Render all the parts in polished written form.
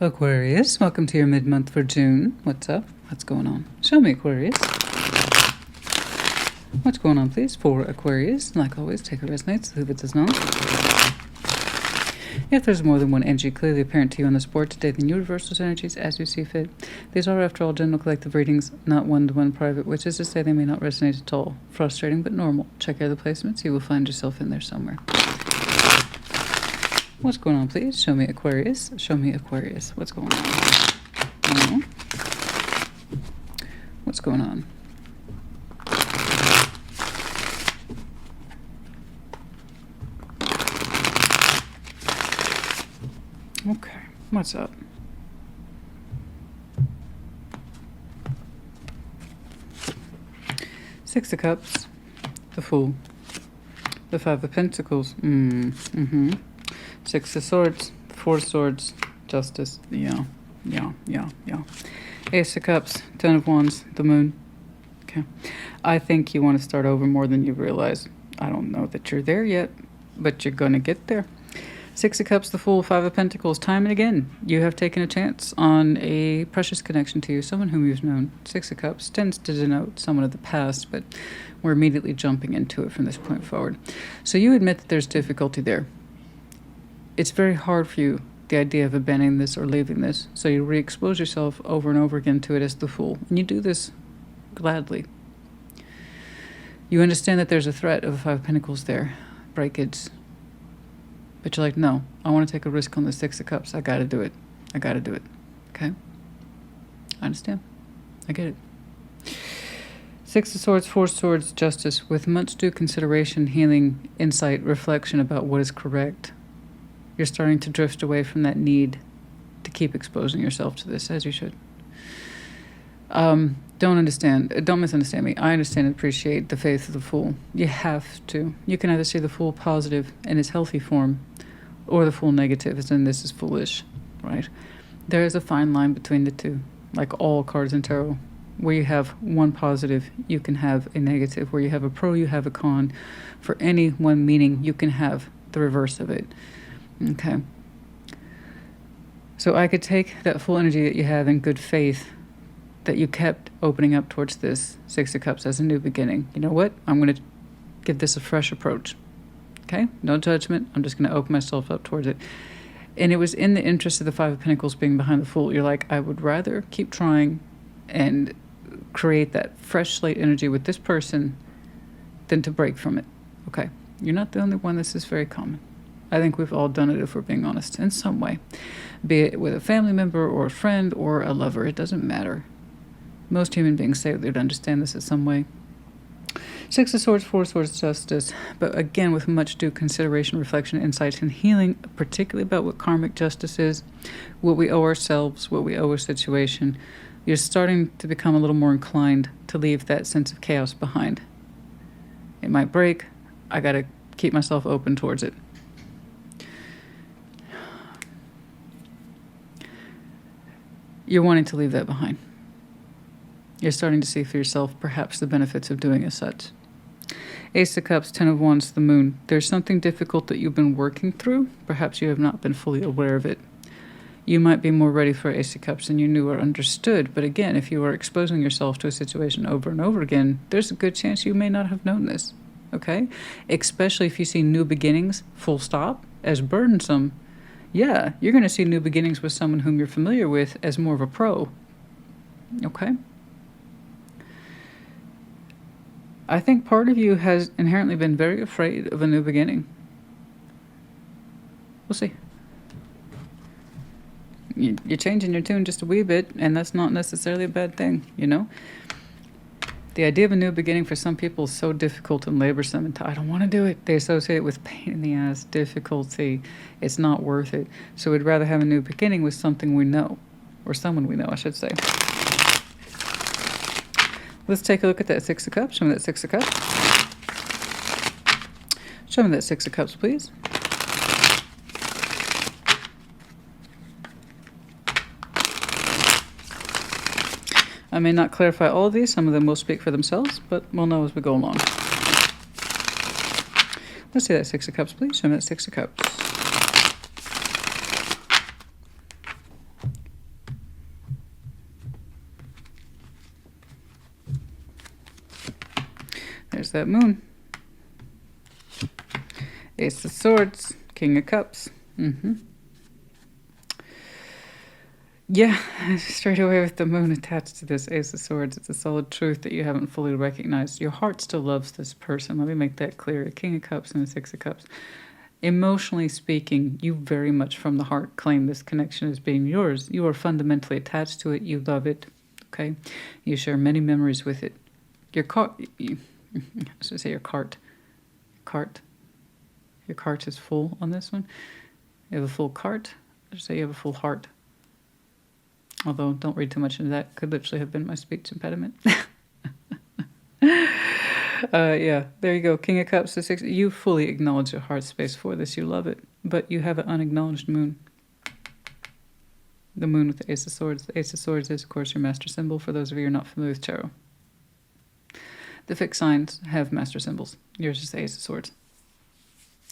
Aquarius, welcome to your mid-month for June. What's up? What's going on? Show me, Aquarius. What's going on, please, for Aquarius? Like always, take what resonates, leave it does not. If there's more than one energy clearly apparent to you on this board today, then universe those energies as you see fit. These are, after all, general collective readings, not one-to-one private, which is to say they may not resonate at all. Frustrating, but normal. Check out the placements. You will find yourself in there somewhere. What's going on, please? Show me, Aquarius. Show me, Aquarius. What's going on? What's going on? Okay, what's up? Six of Cups, the Fool, the Five of Pentacles, Six of Swords, Four of Swords, Justice, yeah. Ace of Cups, Ten of Wands, the Moon. Okay, I think you want to start over more than you realize. I don't know that you're there yet, but you're going to get there. Six of Cups, the Fool, Five of Pentacles. Time and again, you have taken a chance on a precious connection to you, someone whom you've known. Six of Cups tends to denote someone of the past, but we're immediately jumping into it from this point forward. So you admit that there's difficulty there. It's very hard for you, the idea of abandoning this or leaving this, so you re-expose yourself over and over again to it as the Fool. And you do this gladly. You understand that there's a threat of a Five of Pentacles there, breakage. But you're like, no, I want to take a risk on the Six of Cups. I got to do it. I got to do it. Okay? I understand. I get it. Six of Swords, Four of Swords, Justice, with much due consideration, healing, insight, reflection about what is correct. You're starting to drift away from that need to keep exposing yourself to this, as you should. Don't misunderstand me. I understand and appreciate the faith of the Fool. You have to. You can either see the Fool positive in its healthy form, or the Fool negative, as in this is foolish, right? There is a fine line between the two, like all cards in tarot. Where you have one positive, you can have a negative. Where you have a pro, you have a con. For any one meaning, you can have the reverse of it. Okay. So I could take that full energy that you have in good faith, that you kept opening up towards this Six of Cups as a new beginning. You know what? I'm going to give this a fresh approach. Okay? No judgment. I'm just going to open myself up towards it. And it was in the interest of the Five of Pentacles being behind the Fool. You're like, I would rather keep trying and create that fresh slate energy with this person than to break from it. Okay? You're not the only one. This is very common. I think we've all done it, if we're being honest, in some way. Be it with a family member or a friend or a lover. It doesn't matter. Most human beings say they'd understand this in some way. Six of Swords, Four of Swords, Justice. But again, with much due consideration, reflection, insight, and healing, particularly about what karmic justice is, what we owe ourselves, what we owe a situation, you're starting to become a little more inclined to leave that sense of chaos behind. It might break. I got to keep myself open towards it. You're wanting to leave that behind. You're starting to see for yourself perhaps the benefits of doing as such. Ace of Cups, Ten of Wands, the Moon. There's something difficult that you've been working through. Perhaps you have not been fully aware of it. You might be more ready for Ace of Cups than you knew or understood. But again, if you are exposing yourself to a situation over and over again, there's a good chance you may not have known this. Okay? Especially if you see new beginnings, full stop, as burdensome. Yeah, you're going to see new beginnings with someone whom you're familiar with as more of a pro. Okay? I think part of you has inherently been very afraid of a new beginning. We'll see. You're changing your tune just a wee bit, and that's not necessarily a bad thing, you know? The idea of a new beginning for some people is so difficult and laborsome, and I don't want to do it. They associate it with pain in the ass, difficulty. It's not worth it. So we'd rather have a new beginning with something we know, or someone we know, I should say. Let's take a look at that Six of Cups. Show me that Six of Cups. Show me that Six of Cups, please. I may not clarify all of these. Some of them will speak for themselves, but we'll know as we go along. Let's see that Six of Cups, please. Show me that Six of Cups. There's that moon. Ace of Swords, King of Cups. Yeah, straight away with the moon attached to this Ace of Swords, it's a solid truth that you haven't fully recognized. Your heart still loves this person. Let me make that clear. A King of Cups and a Six of Cups. Emotionally speaking, you very much from the heart claim this connection as being yours. You are fundamentally attached to it. You love it. Okay? You share many memories with it. Your cart... I should say your cart. Your cart is full on this one. You have a full cart. I should say you have a full heart. Although, don't read too much into that. Could literally have been my speech impediment. Yeah, there you go. King of Cups to Six. You fully acknowledge your heart space for this. You love it. But you have an unacknowledged moon. The moon with the Ace of Swords. The Ace of Swords is, of course, your master symbol for those of you who are not familiar with tarot. The fixed signs have master symbols. Yours is the Ace of Swords.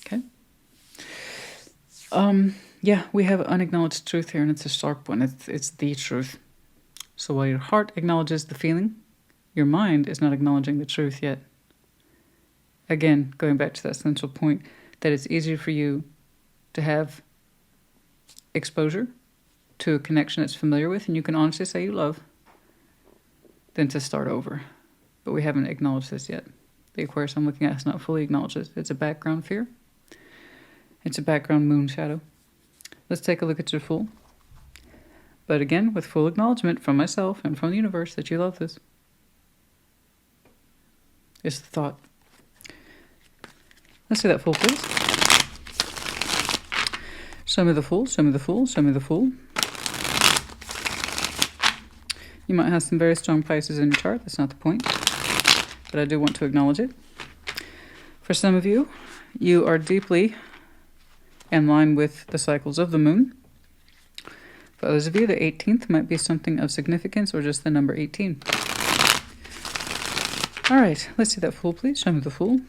Okay? Yeah, we have unacknowledged truth here, and it's a sharp one. It's the truth. So while your heart acknowledges the feeling, your mind is not acknowledging the truth yet. Again, going back to that central point, that it's easier for you to have exposure to a connection that's familiar with, and you can honestly say you love, than to start over. But we haven't acknowledged this yet. The Aquarius I'm looking at has not fully acknowledged this. It's a background fear. It's a background moon shadow. Let's take a look at your Fool. But again, with full acknowledgement from myself and from the universe that you love this. It's the thought. Let's see that Fool, please. Show me the Fool, show me the Fool, show me the Fool. You might have some very strong Pisces in your chart. That's not the point. But I do want to acknowledge it. For some of you, you are deeply in line with the cycles of the moon. For others of you, the 18th might be something of significance or just the number 18. All right, let's see that Fool, please. Show me the Fool.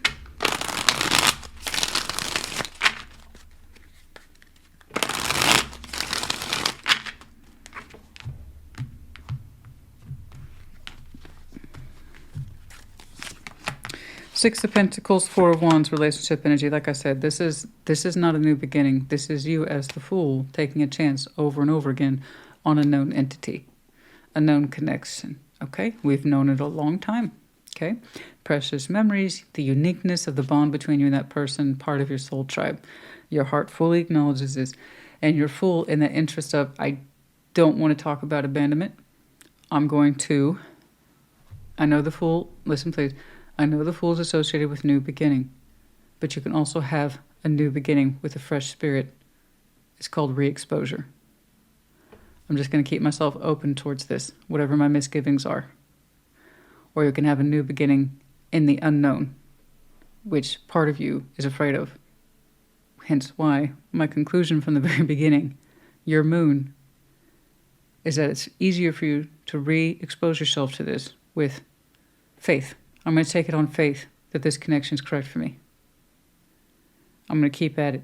Six of Pentacles, Four of Wands, relationship energy. Like I said, this is not a new beginning. This is you as the Fool taking a chance over and over again on a known entity, a known connection. Okay, we've known it a long time. Okay, precious memories, the uniqueness of the bond between you and that person, part of your soul tribe. Your heart fully acknowledges this, and you're Fool in the interest of, I don't want to talk about abandonment. I know the Fool. Listen, please. I know the Fool is associated with new beginning, but you can also have a new beginning with a fresh spirit. It's called re-exposure. I'm just going to keep myself open towards this, whatever my misgivings are. Or you can have a new beginning in the unknown, which part of you is afraid of. Hence why my conclusion from the very beginning, your moon, is that it's easier for you to re-expose yourself to this with faith. I'm going to take it on faith that this connection is correct for me. I'm going to keep at it.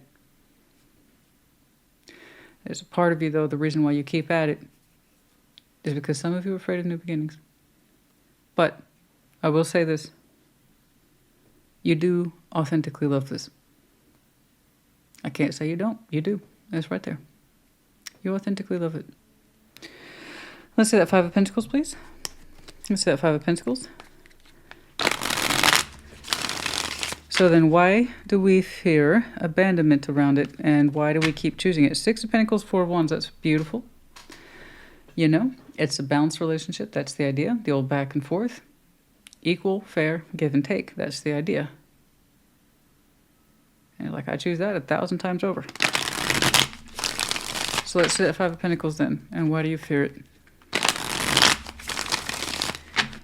There's a part of you, though, the reason why you keep at it is because some of you are afraid of new beginnings. But I will say this. You do authentically love this. I can't say you don't. You do. It's right there. You authentically love it. Let's see that Five of Pentacles, please. Let's see that Five of Pentacles. So then why do we fear abandonment around it, and why do we keep choosing it? Six of Pentacles, Four of Wands, that's beautiful. You know, it's a balanced relationship. That's the idea. The old back and forth. Equal, fair, give and take. That's the idea. And like, I choose that 1,000 times over. So let's see that Five of Pentacles then. And why do you fear it?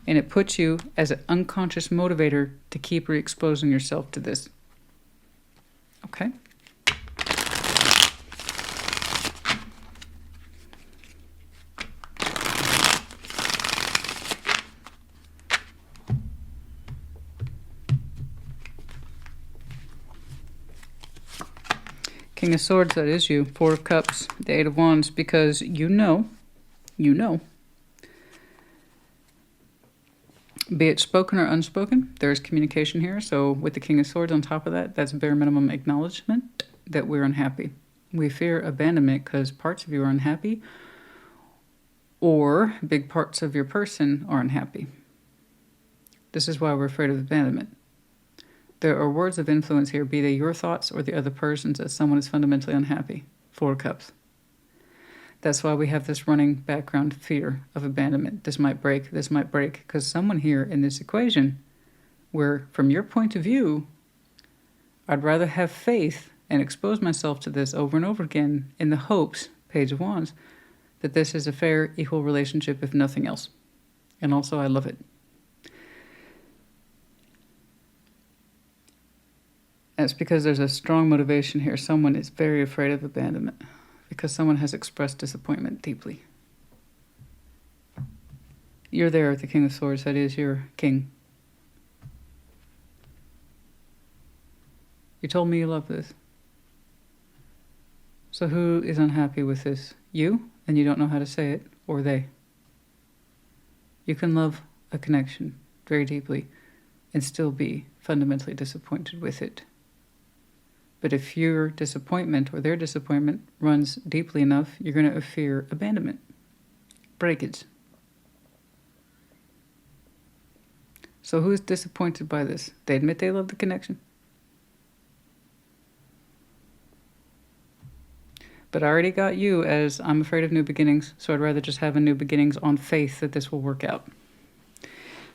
And it puts you as an unconscious motivator to keep re-exposing yourself to this. Okay? King of Swords, that is you. Four of Cups, the Eight of Wands, because you know Be it spoken or unspoken, there is communication here. So with the King of Swords on top of that, that's bare minimum acknowledgement that we're unhappy. We fear abandonment because parts of you are unhappy, or big parts of your person are unhappy. This is why we're afraid of abandonment. There are words of influence here, be they your thoughts or the other person's, that someone is fundamentally unhappy. 4 of Cups. That's why we have this running background fear of abandonment. This might break, because someone here in this equation, where from your point of view, I'd rather have faith and expose myself to this over and over again in the hopes, Page of Wands, that this is a fair, equal relationship, if nothing else. And also, I love it. That's because there's a strong motivation here. Someone is very afraid of abandonment because someone has expressed disappointment deeply. You're there at the King of Swords. That is your king. You told me you love this. So who is unhappy with this? You, and you don't know how to say it, or they? You can love a connection very deeply and still be fundamentally disappointed with it. But if your disappointment or their disappointment runs deeply enough, you're going to fear abandonment, breakage. So who is disappointed by this? They admit they love the connection. But I already got you as I'm afraid of new beginnings, so I'd rather just have a new beginnings on faith that this will work out.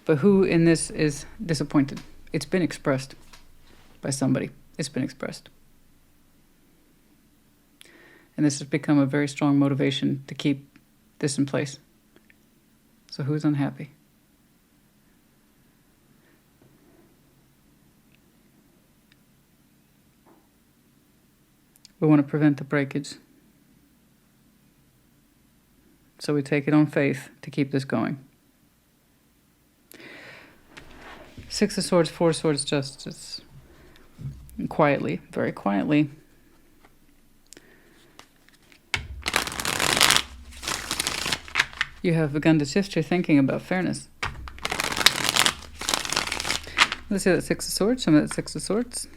But who in this is disappointed? It's been expressed by somebody. It's been expressed. And this has become a very strong motivation to keep this in place. So who's unhappy? We want to prevent the breakage. So we take it on faith to keep this going. 6 of Swords, 4 of Swords, Justice. And quietly, very quietly. You have begun to shift your thinking about fairness. Let's see that 6 of Swords, some of that 6 of Swords.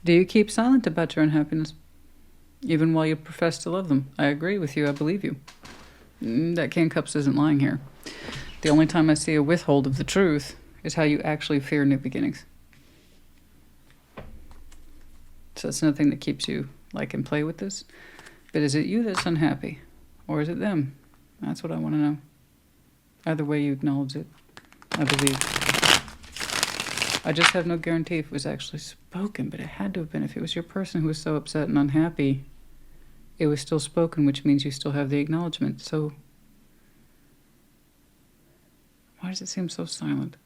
Do you keep silent about your unhappiness, even while you profess to love them? I agree with you. I believe you. That King of Cups isn't lying here. The only time I see a withhold of the truth is how you actually fear new beginnings. So that's another thing that keeps you in play with this. But is it you that's unhappy, or is it them? That's what I want to know. Either way, you acknowledge it, I believe. I just have no guarantee if it was actually spoken, but it had to have been. If it was your person who was so upset and unhappy, it was still spoken, which means you still have the acknowledgement. So why does it seem so silent?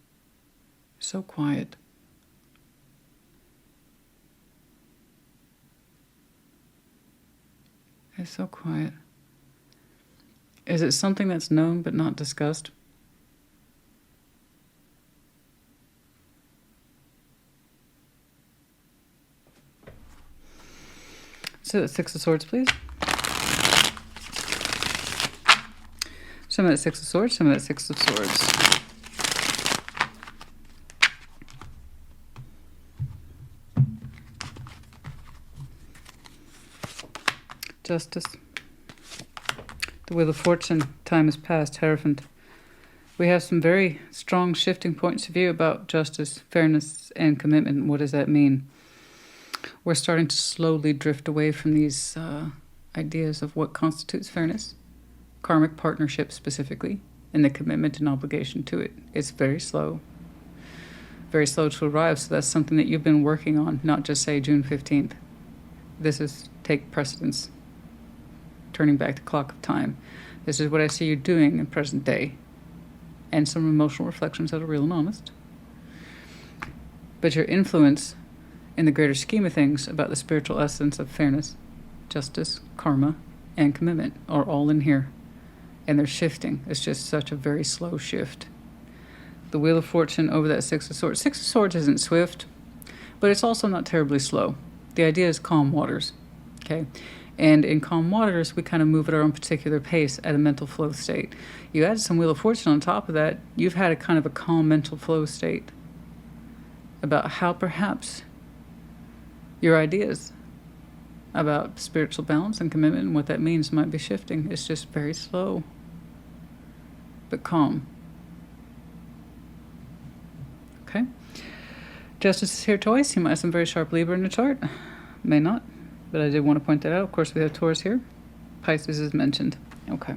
So quiet. It's so quiet. Is it something that's known but not discussed? So that 6 of Swords, please. Some of that 6 of Swords, some of that 6 of Swords. Justice. The Wheel of Fortune, time has passed, Hierophant. We have some very strong shifting points of view about justice, fairness, and commitment. What does that mean? We're starting to slowly drift away from these ideas of what constitutes fairness, karmic partnership specifically, and the commitment and obligation to it. It's very slow to arrive, so that's something that you've been working on, not just say June 15th. This is take precedence, turning back the clock of time. This is what I see you doing in present day, and some emotional reflections that are real and honest. But your influence in the greater scheme of things about the spiritual essence of fairness, justice, karma, and commitment are all in here. And they're shifting. It's just such a very slow shift. The Wheel of Fortune over that 6 of Swords. 6 of Swords isn't swift, but it's also not terribly slow. The idea is calm waters. Okay. And in calm waters, we kind of move at our own particular pace at a mental flow state. You add some Wheel of Fortune on top of that, you've had a kind of a calm mental flow state about how perhaps your ideas about spiritual balance and commitment and what that means might be shifting. It's just very slow, but calm. Okay. Justice is here twice. You might have some very sharp Libra in the chart. May not, but I did want to point that out. Of course, we have Taurus here. Pisces is mentioned. Okay.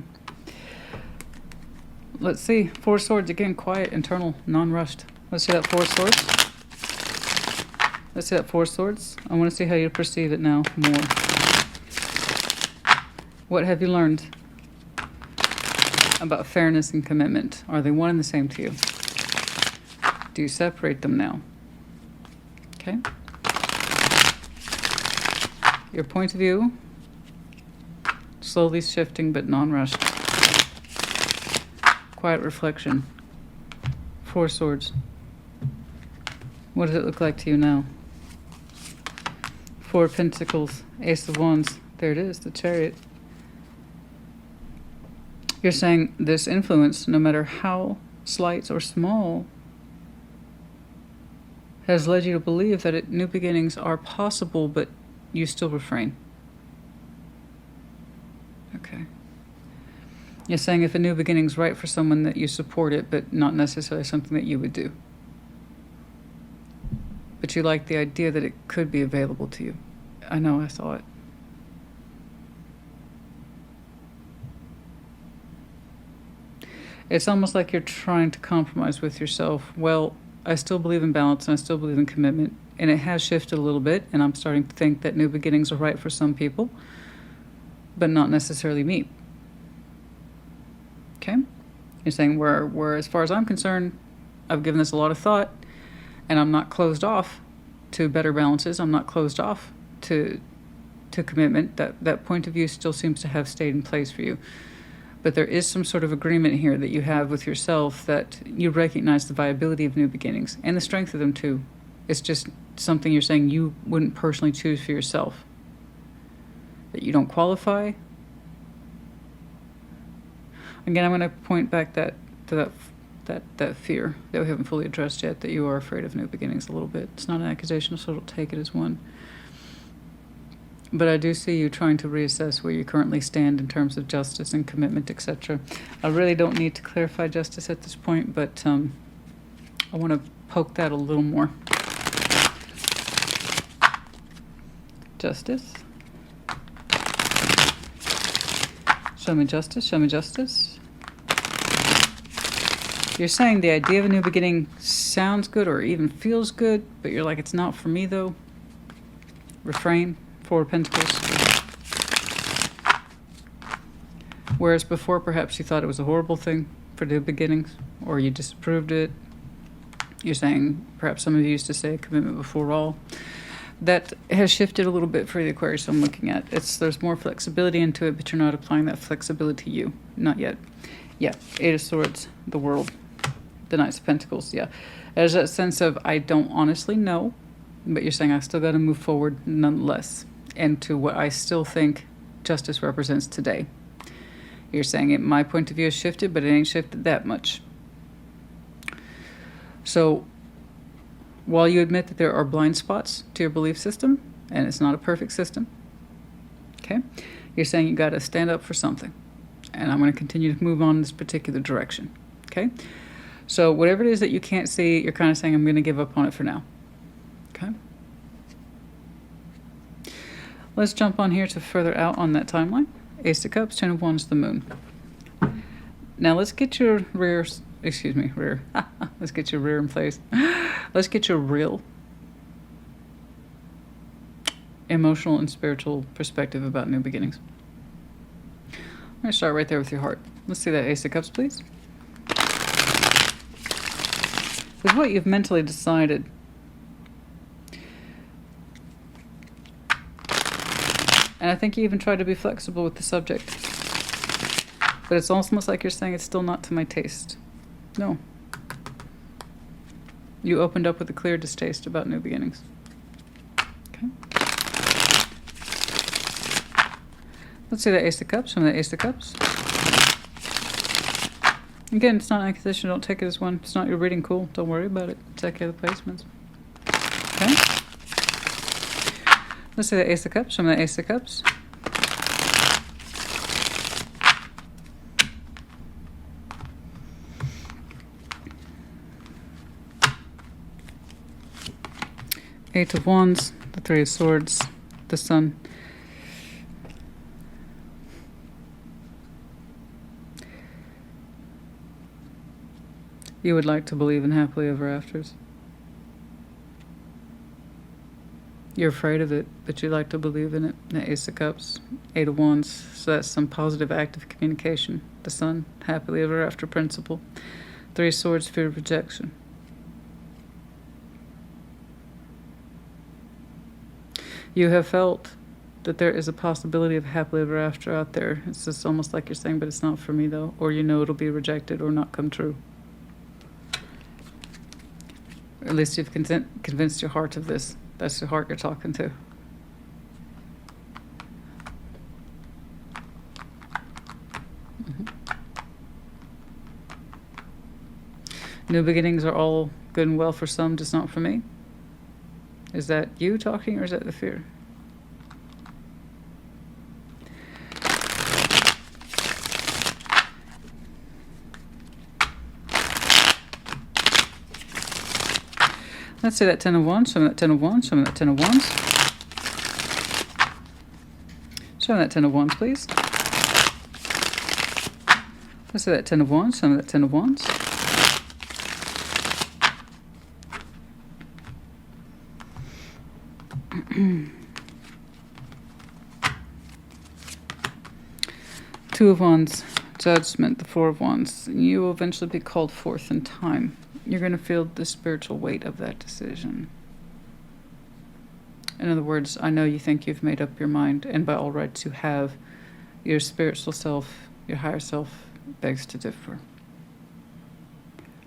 Let's see. Four of Swords. Again, quiet, internal, non-rushed. Let's see that Four of Swords. Let's see that Four of Swords. I want to see how you perceive it now more. What have you learned about fairness and commitment? Are they one and the same to you? Do you separate them now? Okay. Your point of view, slowly shifting but non-rushed. Quiet reflection. Four of Swords. What does it look like to you now? Four of Pentacles, Ace of Wands. There it is, the Chariot. You're saying this influence, no matter how slight or small, has led you to believe that new beginnings are possible, but you still refrain. Okay. You're saying if a new beginning's right for someone, that you support it, but not necessarily something that you would do. But you like the idea that it could be available to you. I know, I saw it. It's almost like you're trying to compromise with yourself. Well, I still believe in balance and I still believe in commitment. And it has shifted a little bit, and I'm starting to think that new beginnings are right for some people, but not necessarily me. Okay? You're saying, where as far as I'm concerned, I've given this a lot of thought, and I'm not closed off to better balances. I'm not closed off to commitment. That point of view still seems to have stayed in place for you. But there is some sort of agreement here that you have with yourself that you recognize the viability of new beginnings and the strength of them too. It's just something you're saying you wouldn't personally choose for yourself. That you don't qualify. Again, I'm going to point back to that fear that we haven't fully addressed yet, that you are afraid of new beginnings a little bit. It's not an accusation, so don't take it as one. But I do see you trying to reassess where you currently stand in terms of justice and commitment, etc. I really don't need to clarify justice at this point, but I want to poke that a little more. Justice. Show me justice, show me justice. You're saying the idea of a new beginning sounds good or even feels good, but you're like, it's not for me though. Refrain. Four of Pentacles. Whereas before, perhaps you thought it was a horrible thing for new beginnings, or you disapproved it. You're saying, perhaps some of you used to say commitment before all. That has shifted a little bit for the Aquarius I'm looking at. There's more flexibility into it, but you're not applying that flexibility to you. Not yet. Yeah, Eight of Swords, the World, the Knights of Pentacles, yeah. There's that sense of, I don't honestly know, but you're saying I still got to move forward nonetheless into what I still think justice represents today. You're saying my point of view has shifted, but it ain't shifted that much. So while you admit that there are blind spots to your belief system, and it's not a perfect system, okay, you're saying you got to stand up for something. And I'm going to continue to move on in this particular direction, okay? So whatever it is that you can't see, you're kind of saying, I'm going to give up on it for now, okay? Let's jump on here to further out on that timeline. Ace of Cups, Ten of Wands, the Moon. Now let's get your rear. Let's get your rear in place. Let's get your real emotional and spiritual perspective about new beginnings. I'm going to start right there with your heart. Let's see that Ace of Cups, please. With what you've mentally decided. And I think you even tried to be flexible with the subject. But it's almost like you're saying it's still not to my taste. No. You opened up with a clear distaste about new beginnings. Okay. Let's see the Ace of Cups from the Ace of Cups. Again, it's not an accusation. Don't take it as one. It's not your reading. Cool. Don't worry about it. Check the placements. Okay. Let's see the Ace of Cups from the Ace of Cups. Eight of Wands, the Three of Swords, the Sun. You would like to believe in happily ever afters. You're afraid of it, but you like to believe in it. The Ace of Cups, Eight of Wands, so that's some positive active communication. The Sun, happily ever after principle. Three of Swords, fear of rejection. You have felt that there is a possibility of happily ever after out there. It's just almost like you're saying, but it's not for me though. Or you know it'll be rejected or not come true. Or at least you've convinced your heart of this. That's your heart you're talking to. New beginnings are all good and well for some, just not for me. Is that you talking or is that the fear? Let's say that Ten of Wands, show me that Ten of Wands, show me that Ten of Wands. Show me that Ten of Wands, please. Let's say that Ten of Wands, show me that Ten of Wands. Two of Wands, Judgment, the Four of Wands. You will eventually be called forth in time. You're going to feel the spiritual weight of that decision. In other words, I know you think you've made up your mind, and by all rights you have. Your spiritual self, your higher self, begs to differ.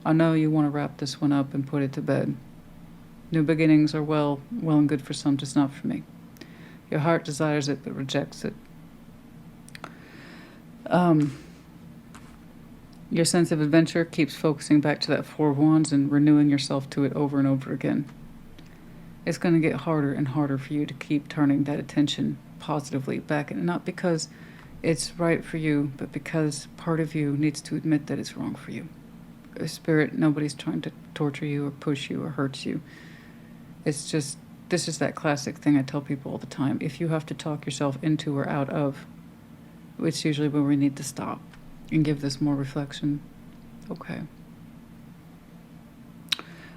I know you want to wrap this one up and put it to bed. New beginnings are well and good for some, just not for me. Your heart desires it but rejects it. Your sense of adventure keeps focusing back to that Four of Wands and renewing yourself to it over and over again. It's going to get harder and harder for you to keep turning that attention positively back, and not because it's right for you, but because part of you needs to admit that it's wrong for you. Spirit, nobody's trying to torture you or push you or hurt you. It's just, this is that classic thing I tell people all the time. If you have to talk yourself into or out of, it's usually when we need to stop and give this more reflection. Okay.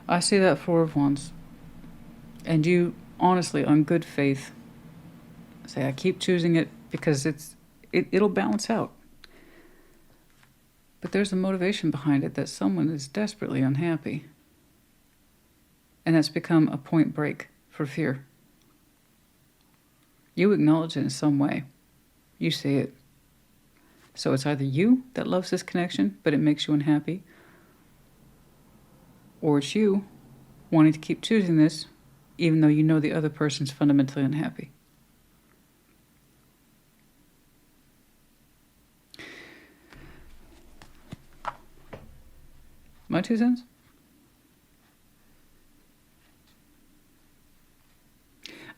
I see that Four of Wands. And you, honestly, on good faith, say, I keep choosing it because it'll balance out. But there's a motivation behind it that someone is desperately unhappy. And that's become a point break for fear. You acknowledge it in some way. You see it. So it's either you that loves this connection, but it makes you unhappy, or it's you wanting to keep choosing this, even though you know the other person's fundamentally unhappy. My 2 cents?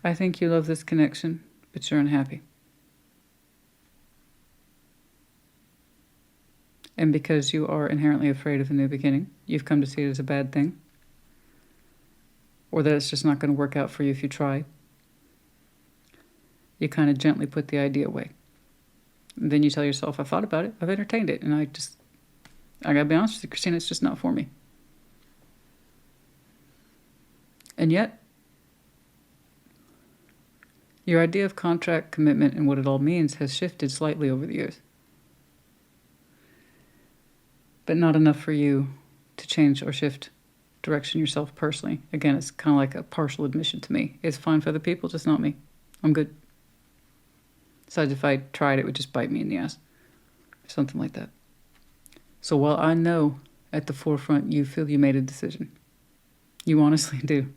I think you love this connection, but you're unhappy. And because you are inherently afraid of a new beginning, you've come to see it as a bad thing. Or that it's just not going to work out for you if you try. You kind of gently put the idea away. And then you tell yourself, I thought about it, I've entertained it, and I gotta be honest with you, Christina, it's just not for me. And yet, your idea of contract, commitment, and what it all means has shifted slightly over the years. But not enough for you to change or shift direction yourself personally. Again, it's kind of like a partial admission to me. It's fine for other people, just not me. I'm good. Besides, if I tried, it would just bite me in the ass. Something like that. So while I know at the forefront you feel you made a decision, you honestly do.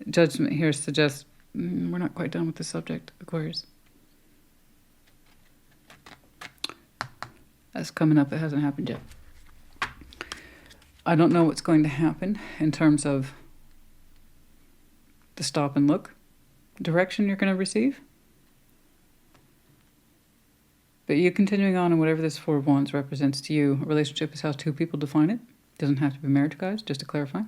Judgment here suggests we're not quite done with the subject, Aquarius. That's coming up. It hasn't happened yet. I don't know what's going to happen in terms of the stop and look direction you're going to receive. But you continuing on in whatever this Four of Wands represents to you. A relationship is how two people define it. Doesn't have to be marriage, guys, just to clarify.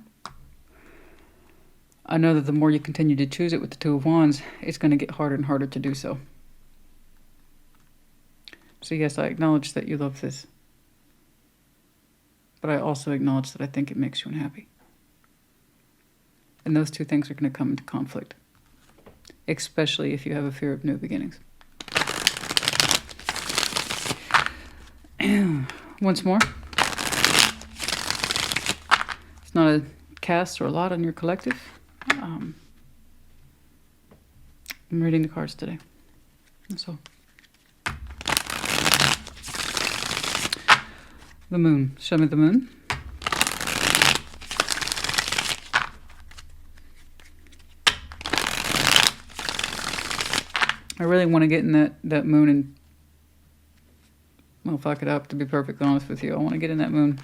I know that the more you continue to choose it with the Two of Wands, it's going to get harder and harder to do so. So yes, I acknowledge that you love this. But I also acknowledge that I think it makes you unhappy. And those two things are going to come into conflict. Especially if you have a fear of new beginnings. Once more. It's not a cast or a lot on your collective. I'm reading the cards today. That's all. The moon. Show me the moon. I really want to get in that moon and, well, fuck it up, to be perfectly honest with you. I want to get in that moon.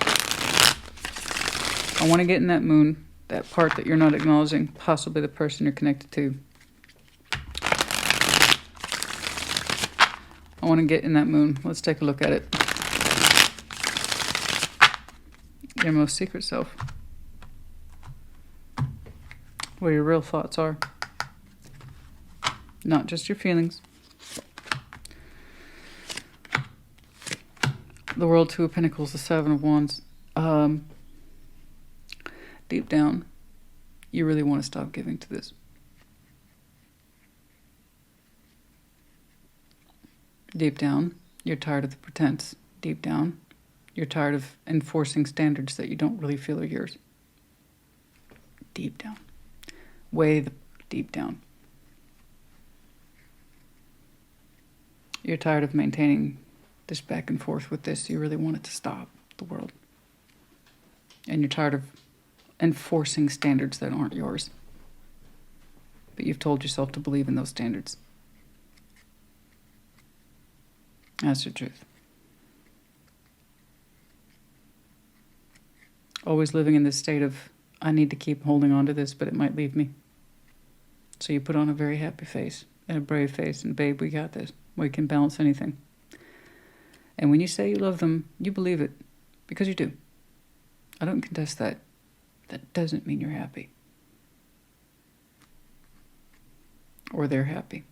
I want to get in that moon, that part that you're not acknowledging, possibly the person you're connected to. I want to get in that moon. Let's take a look at it. Your most secret self. Where your real thoughts are. Not just your feelings. The World, Two of Pentacles, the Seven of Wands. Deep down, you really want to stop giving to this. Deep down, you're tired of the pretense. Deep down, you're tired of enforcing standards that you don't really feel are yours. Deep down. Way deep down. You're tired of maintaining this back and forth with this. You really want it to stop, the world. And you're tired of enforcing standards that aren't yours. But you've told yourself to believe in those standards. That's the truth. Always living in this state of, I need to keep holding on to this, but it might leave me. So you put on a very happy face and a brave face, and babe, we got this. We can balance anything. And when you say you love them, you believe it, because you do. I don't contest that. That doesn't mean you're happy. Or they're happy.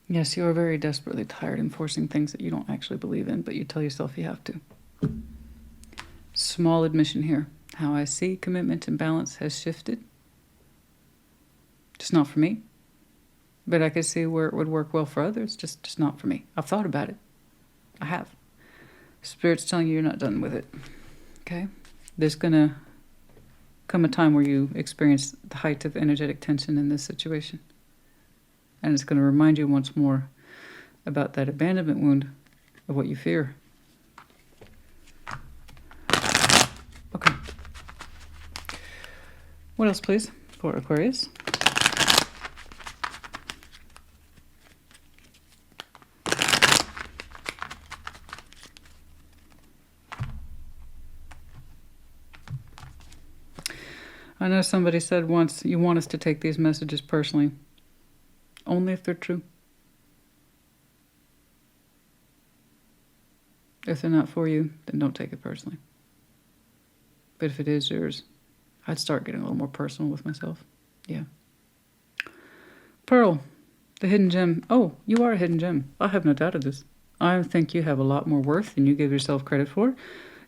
Yes, you are very desperately tired enforcing things that you don't actually believe in, but you tell yourself you have to. Small admission here. How I see commitment and balance has shifted. Just not for me. But I could see where it would work well for others, just not for me. I've thought about it. I have. Spirit's telling you you're not done with it. Okay? There's going to come a time where you experience the height of energetic tension in this situation. And it's going to remind you once more about that abandonment wound of what you fear. Okay. What else, please, for Aquarius? I know somebody said once, you want us to take these messages personally. Only if they're true. If they're not for you, then don't take it personally. But if it is yours, I'd start getting a little more personal with myself. Yeah. Pearl, the hidden gem. Oh, you are a hidden gem. I have no doubt of this. I think you have a lot more worth than you give yourself credit for.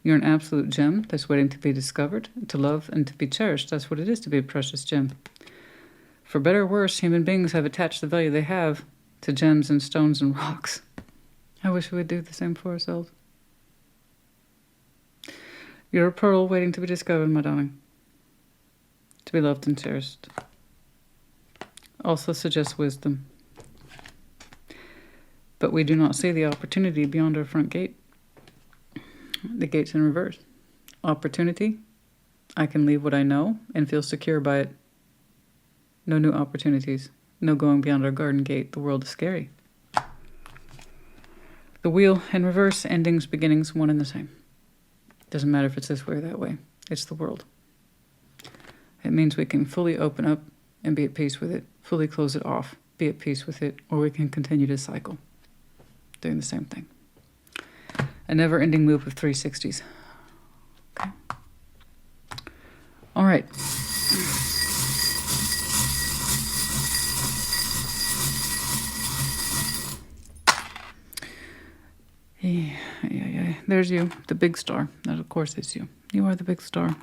You're an absolute gem that's waiting to be discovered, to love, and to be cherished. That's what it is to be a precious gem. For better or worse, human beings have attached the value they have to gems and stones and rocks. I wish we would do the same for ourselves. You're a pearl waiting to be discovered, my darling. To be loved and cherished. Also suggests wisdom. But we do not see the opportunity beyond our front gate. The gate's in reverse. Opportunity. I can leave what I know and feel secure by it. No new opportunities. No going beyond our garden gate. The world is scary. The wheel in reverse, endings, beginnings, one and the same. Doesn't matter if it's this way or that way. It's the world. It means we can fully open up and be at peace with it, fully close it off, be at peace with it, or we can continue to cycle, doing the same thing. A never-ending loop of 360s. Okay. All right. Yeah. There's you, the big star. That, of course, is you. You are the big star.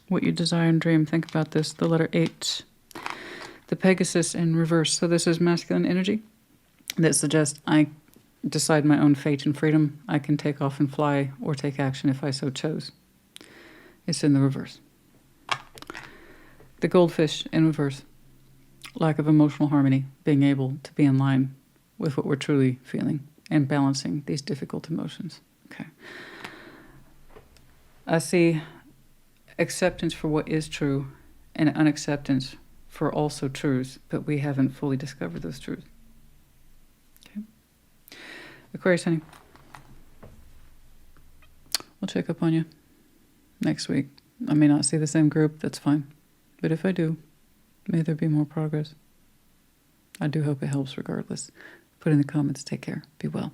What you desire and dream. Think about this. The letter H. The Pegasus in reverse. So this is masculine energy that suggests I decide my own fate and freedom. I can take off and fly or take action if I so chose. It's in the reverse. The goldfish in reverse. Lack of emotional harmony. Being able to be in line with what we're truly feeling and balancing these difficult emotions. Okay. I see acceptance for what is true and unacceptance for also truths, but we haven't fully discovered those truths. Okay. Aquarius, honey. We'll check up on you next week. I may not see the same group, that's fine. But if I do, may there be more progress. I do hope it helps regardless. Put in the comments. Take care. Be well.